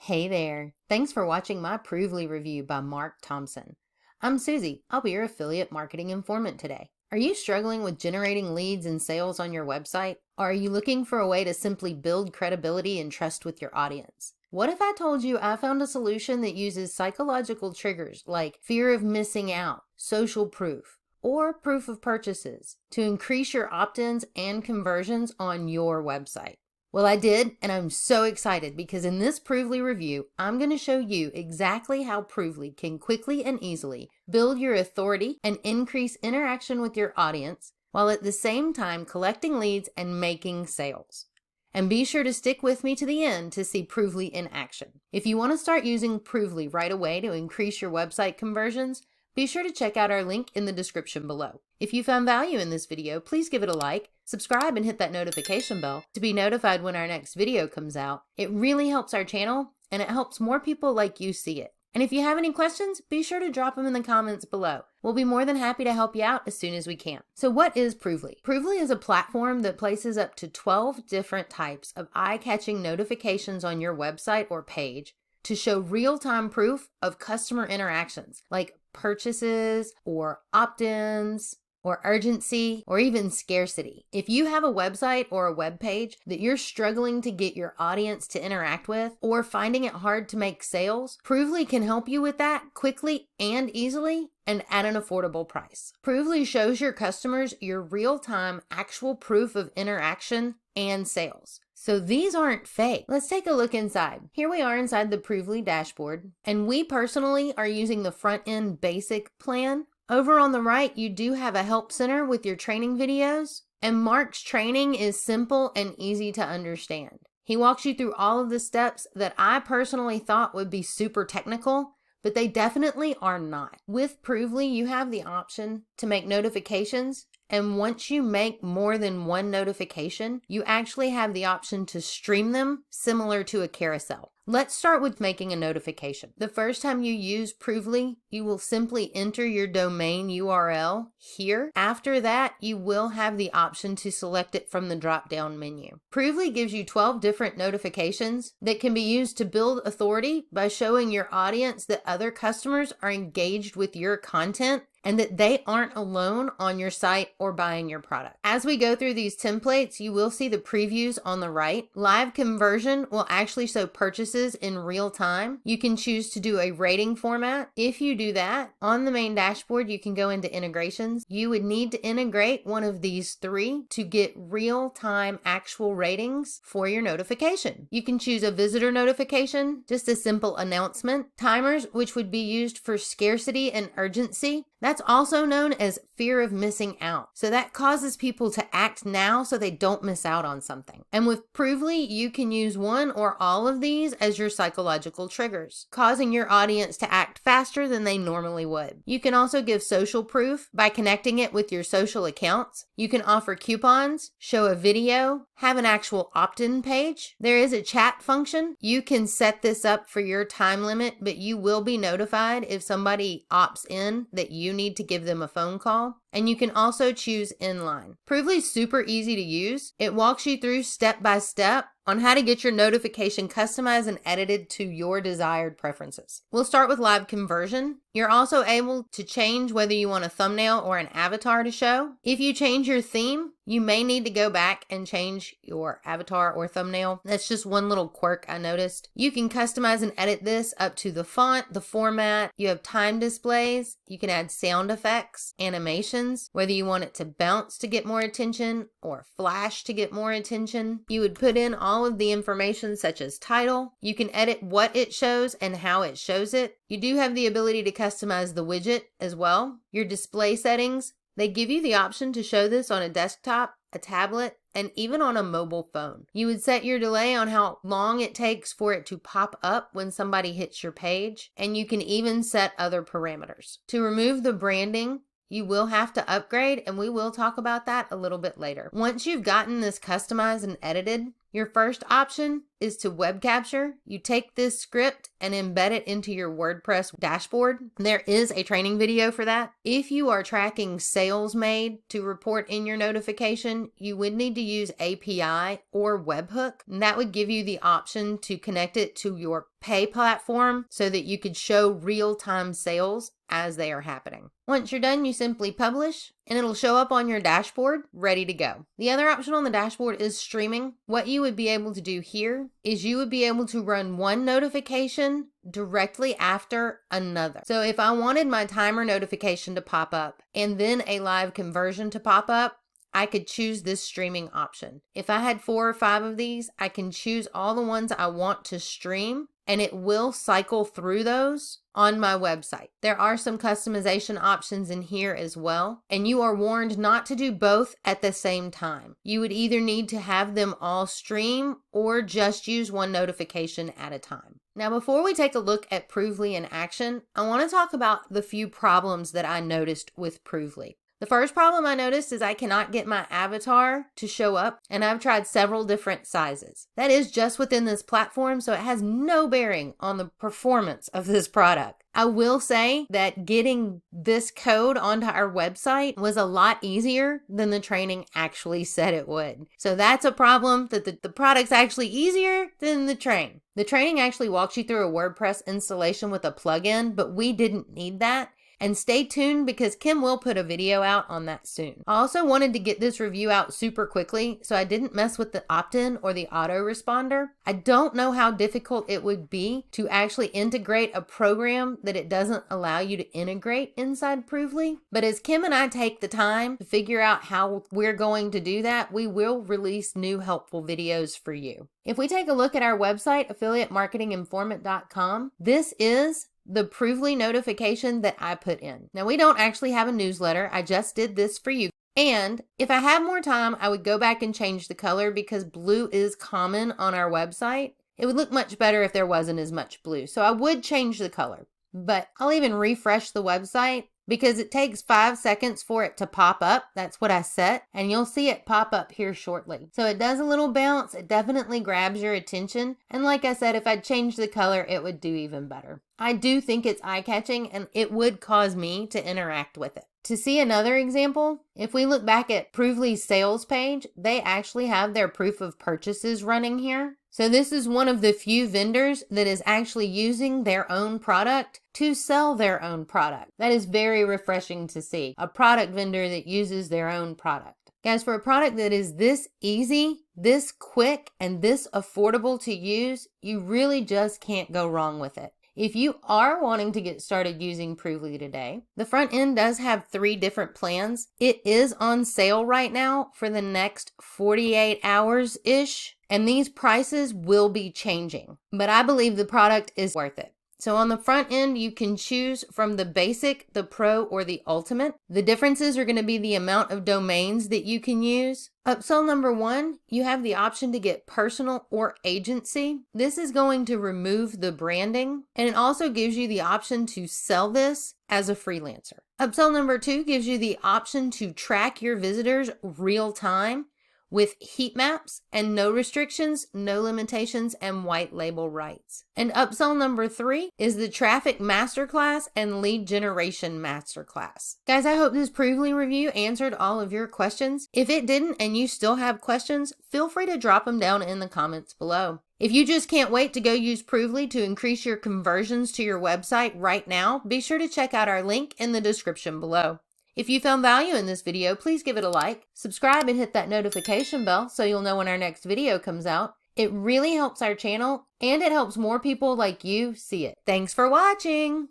Hey there. Thanks for watching my Provely review by Mark Thompson. I'm Susie. I'll be your affiliate marketing informant today. Are you struggling with generating leads and sales on your website? Or are you looking for a way to simply build credibility and trust with your audience? What if I told you I found a solution that uses psychological triggers like fear of missing out, social proof, or proof of purchases to increase your opt-ins and conversions on your website? Well, I did, and I'm so excited because in this Provely review, I'm going to show you exactly how Provely can quickly and easily build your authority and increase interaction with your audience, while at the same time collecting leads and making sales. And be sure to stick with me to the end to see Provely in action. If you want to start using Provely right away to increase your website conversions, be sure to check out our link in the description below. If you found value in this video, please give it a like, subscribe, and hit that notification bell to be notified when our next video comes out. It really helps our channel, and it helps more people like you see it. And if you have any questions, be sure to drop them in the comments below. We'll be more than happy to help you out as soon as we can. So what is Provely? Provely is a platform that places up to 12 different types of eye-catching notifications on your website or page to show real-time proof of customer interactions, like purchases or opt-ins or urgency or even scarcity. If you have a website or a web page that you're struggling to get your audience to interact with or finding it hard to make sales, Provely can help you with that quickly and easily and at an affordable price. Provely shows your customers your real-time actual proof of interaction and sales. So these aren't fake. Let's take a look inside. Here we are inside the Provely dashboard, and we personally are using the front-end basic plan. Over on the right, you do have a help center with your training videos, and Mark's training is simple and easy to understand. He walks you through all of the steps that I personally thought would be super technical, but they definitely are not. With Provely, you have the option to make notifications, and once you make more than one notification, you actually have the option to stream them similar to a carousel. Let's start with making a notification. The first time you use Provely, you will simply enter your domain URL here. After that, you will have the option to select it from the drop-down menu. Provely gives you 12 different notifications that can be used to build authority by showing your audience that other customers are engaged with your content and that they aren't alone on your site or buying your product. As we go through these templates, you will see the previews on the right. Live conversion will actually show purchases in real time. You can choose to do a rating format. If you do that, on the main dashboard, you can go into integrations. You would need to integrate one of these three to get real-time actual ratings for your notification. You can choose a visitor notification, just a simple announcement, timers, which would be used for scarcity and urgency. That's also known as fear of missing out. So that causes people to act now so they don't miss out on something. And with Provely, you can use one or all of these as your psychological triggers, causing your audience to act faster than they normally would. You can also give social proof by connecting it with your social accounts. You can offer coupons, show a video, have an actual opt-in page. There is a chat function. You can set this up for your time limit, but you will be notified if somebody opts in that you need to give them a phone call. And you can also choose inline. Provely is super easy to use. It walks you through step by step on how to get your notification customized and edited to your desired preferences. We'll start with live conversion. You're also able to change whether you want a thumbnail or an avatar to show. If you change your theme, you may need to go back and change your avatar or thumbnail. That's just one little quirk I noticed. You can customize and edit this up to the font, the format. You have time displays. You can add sound effects, animations, whether you want it to bounce to get more attention or flash to get more attention. You would put in all of the information such as title. You can edit what it shows and how it shows it. You do have the ability to customize the widget as well. Your display settings, they give you the option to show this on a desktop, a tablet, and even on a mobile phone. You would set your delay on how long it takes for it to pop up when somebody hits your page, and you can even set other parameters. To remove the branding, You will have to upgrade, and we will talk about that a little bit later. Once you've gotten this customized and edited, your first option is to web capture. You take this script and embed it into your WordPress dashboard. There is a training video for that. If you are tracking sales made to report in your notification, you would need to use API or webhook. And that would give you the option to connect it to your pay platform so that you could show real-time sales as they are happening. Once you're done, you simply publish and it'll show up on your dashboard ready to go. The other option on the dashboard is streaming. What you would be able to do here is you would be able to run one notification directly after another. So if I wanted my timer notification to pop up and then a live conversion to pop up, I could choose this streaming option. If I had 4 or 5 of these, I can choose all the ones I want to stream and it will cycle through those on my website. There are some customization options in here as well, and you are warned not to do both at the same time. You would either need to have them all stream or just use one notification at a time. Now, before we take a look at Provely in action, I want to talk about the few problems that I noticed with Provely. The first problem I noticed is I cannot get my avatar to show up, and I've tried several different sizes. That is just within this platform, so it has no bearing on the performance of this product. I will say that getting this code onto our website was a lot easier than the training actually said it would. So that's a problem, that the product's actually easier than the train. The training actually walks you through a WordPress installation with a plugin, but we didn't need that. And stay tuned because Kim will put a video out on that soon. I also wanted to get this review out super quickly, so I didn't mess with the opt-in or the autoresponder. I don't know how difficult it would be to actually integrate a program that it doesn't allow you to integrate inside Provely. But as Kim and I take the time to figure out how we're going to do that, we will release new helpful videos for you. If we take a look at our website, affiliatemarketinginformant.com, this is the Provely notification that I put in. Now, we don't actually have a newsletter. I just did this for you. And if I had more time, I would go back and change the color because blue is common on our website. It would look much better if there wasn't as much blue. So I would change the color, but I'll even refresh the website because it takes 5 seconds for it to pop up. That's what I set, and you'll see it pop up here shortly. So it does a little bounce. It definitely grabs your attention. And like I said, if I'd changed the color, it would do even better. I do think it's eye-catching and it would cause me to interact with it. To see another example, if we look back at Provely's sales page, they actually have their proof of purchases running here. So this is one of the few vendors that is actually using their own product to sell their own product. That is very refreshing to see. A product vendor that uses their own product. Guys, for a product that is this easy, this quick, and this affordable to use, you really just can't go wrong with it. If you are wanting to get started using Provely today, the front end does have 3 different plans. It is on sale right now for the next 48 hours-ish, and these prices will be changing. But I believe the product is worth it. So on the front end, you can choose from the basic, the pro, or the ultimate. The differences are going to be the amount of domains that you can use. Upsell number 1, you have the option to get personal or agency. This is going to remove the branding, and it also gives you the option to sell this as a freelancer. Upsell number 2 gives you the option to track your visitors real time with heat maps and no restrictions, no limitations, and white label rights. And upsell number 3 is the traffic masterclass and lead generation masterclass. Guys, I hope this Provely review answered all of your questions. If it didn't and you still have questions, feel free to drop them down in the comments below. If you just can't wait to go use Provely to increase your conversions to your website right now, be sure to check out our link in the description below. If you found value in this video, please give it a like, subscribe, and hit that notification bell so you'll know when our next video comes out. It really helps our channel, and it helps more people like you see it. Thanks for watching!